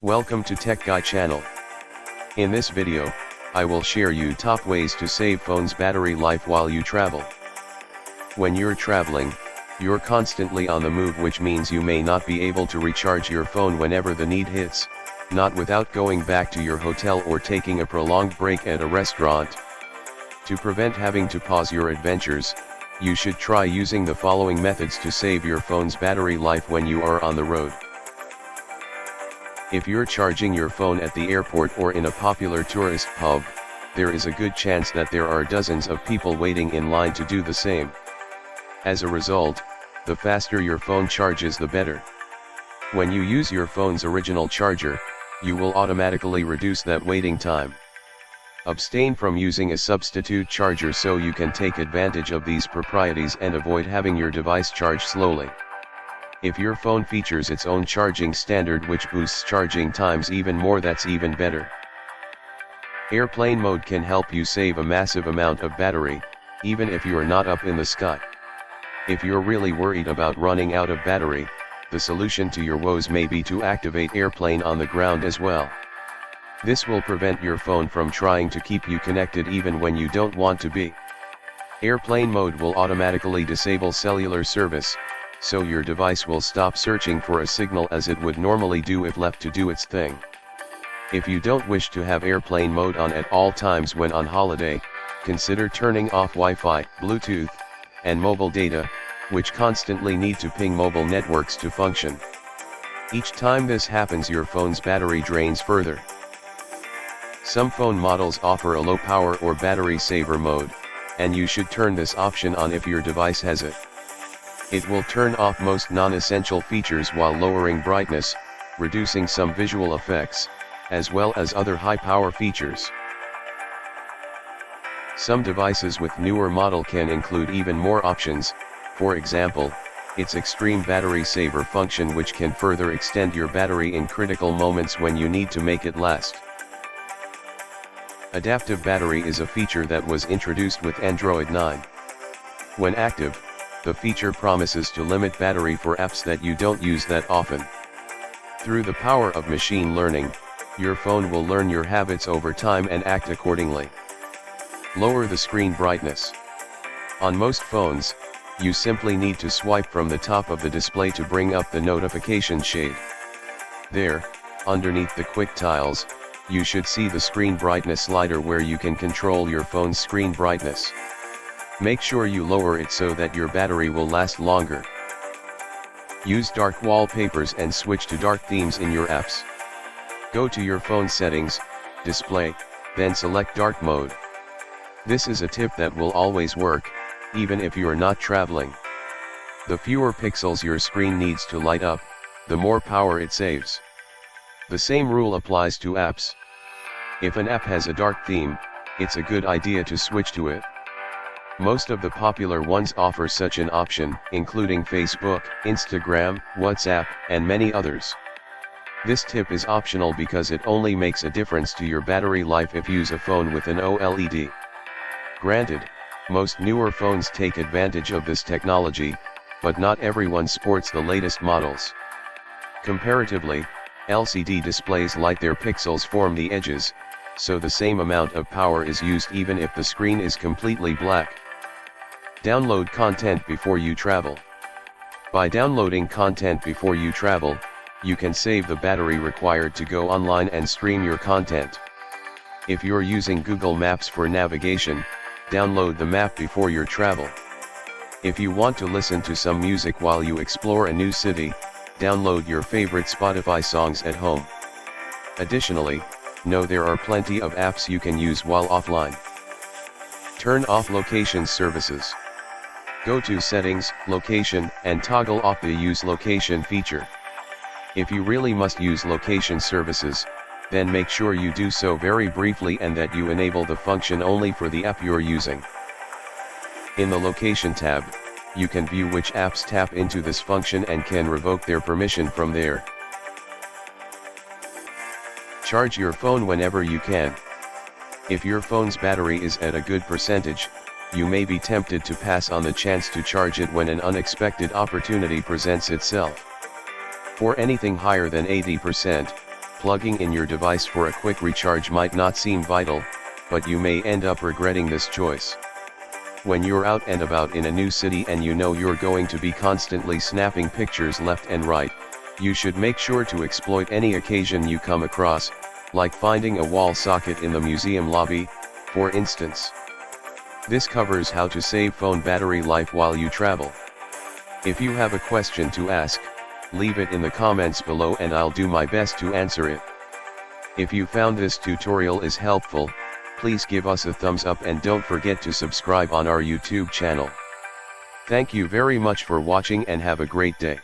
Welcome to Tech Guy channel. In this video, I will share you top ways to save phone's battery life while you travel. When you're traveling, you're constantly on the move, which means you may not be able to recharge your phone whenever the need hits, not without going back to your hotel or taking a prolonged break at a restaurant. To prevent having to pause your adventures, you should try using the following methods to save your phone's battery life when you are on the road. If you're charging your phone at the airport or in a popular tourist pub, there is a good chance that there are dozens of people waiting in line to do the same. As a result, the faster your phone charges, the better. When you use your phone's original charger, you will automatically reduce that waiting time. Abstain from using a substitute charger so you can take advantage of these properties and avoid having your device charge slowly. If your phone features its own charging standard which boosts charging times even more, that's even better. Airplane mode can help you save a massive amount of battery, even if you are not up in the sky. If you're really worried about running out of battery, the solution to your woes may be to activate airplane on the ground as well. This will prevent your phone from trying to keep you connected even when you don't want to be. Airplane mode will automatically disable cellular service, so your device will stop searching for a signal as it would normally do if left to do its thing. If you don't wish to have airplane mode on at all times when on holiday, consider turning off Wi-Fi, Bluetooth, and mobile data, which constantly need to ping mobile networks to function. Each time this happens, your phone's battery drains further. Some phone models offer a low power or battery saver mode, and you should turn this option on if your device has it. It will turn off most non-essential features while lowering brightness, reducing some visual effects, as well as other high-power features. Some devices with newer model can include even more options, for example, its extreme battery saver function, which can further extend your battery in critical moments when you need to make it last. Adaptive battery is a feature that was introduced with Android 9. When active, the feature promises to limit battery for apps that you don't use that often. Through the power of machine learning, your phone will learn your habits over time and act accordingly. Lower the screen brightness. On most phones, you simply need to swipe from the top of the display to bring up the notification shade. There, underneath the quick tiles, you should see the screen brightness slider where you can control your phone's screen brightness. Make sure you lower it so that your battery will last longer. Use dark wallpapers and switch to dark themes in your apps. Go to your phone settings, display, then select dark mode. This is a tip that will always work, even if you are not traveling. The fewer pixels your screen needs to light up, the more power it saves. The same rule applies to apps. If an app has a dark theme, it's a good idea to switch to it. Most of the popular ones offer such an option, including Facebook, Instagram, WhatsApp, and many others. This tip is optional because it only makes a difference to your battery life if you use a phone with an OLED. Granted, most newer phones take advantage of this technology, but not everyone sports the latest models. Comparatively, LCD displays light their pixels form the edges, so the same amount of power is used even if the screen is completely black. Download content before you travel. By downloading content before you travel, you can save the battery required to go online and stream your content. If you're using Google Maps for navigation, download the map before your travel. If you want to listen to some music while you explore a new city, download your favorite Spotify songs at home. Additionally, know there are plenty of apps you can use while offline. Turn off location services. Go to Settings, Location, and toggle off the Use Location feature. If you really must use location services, then make sure you do so very briefly and that you enable the function only for the app you're using. In the Location tab, you can view which apps tap into this function and can revoke their permission from there. Charge your phone whenever you can. If your phone's battery is at a good percentage, you may be tempted to pass on the chance to charge it when an unexpected opportunity presents itself. For anything higher than 80%, Plugging in your device for a quick recharge might not seem vital, but you may end up regretting this choice. When you're out and about in a new city and you know you're going to be constantly snapping pictures left and right, you should make sure to exploit any occasion you come across, like finding a wall socket in the museum lobby, for instance. This covers how to save phone battery life while you travel. If you have a question to ask, leave it in the comments below and I'll do my best to answer it. If you found this tutorial is helpful, please give us a thumbs up and don't forget to subscribe on our YouTube channel. Thank you very much for watching and have a great day.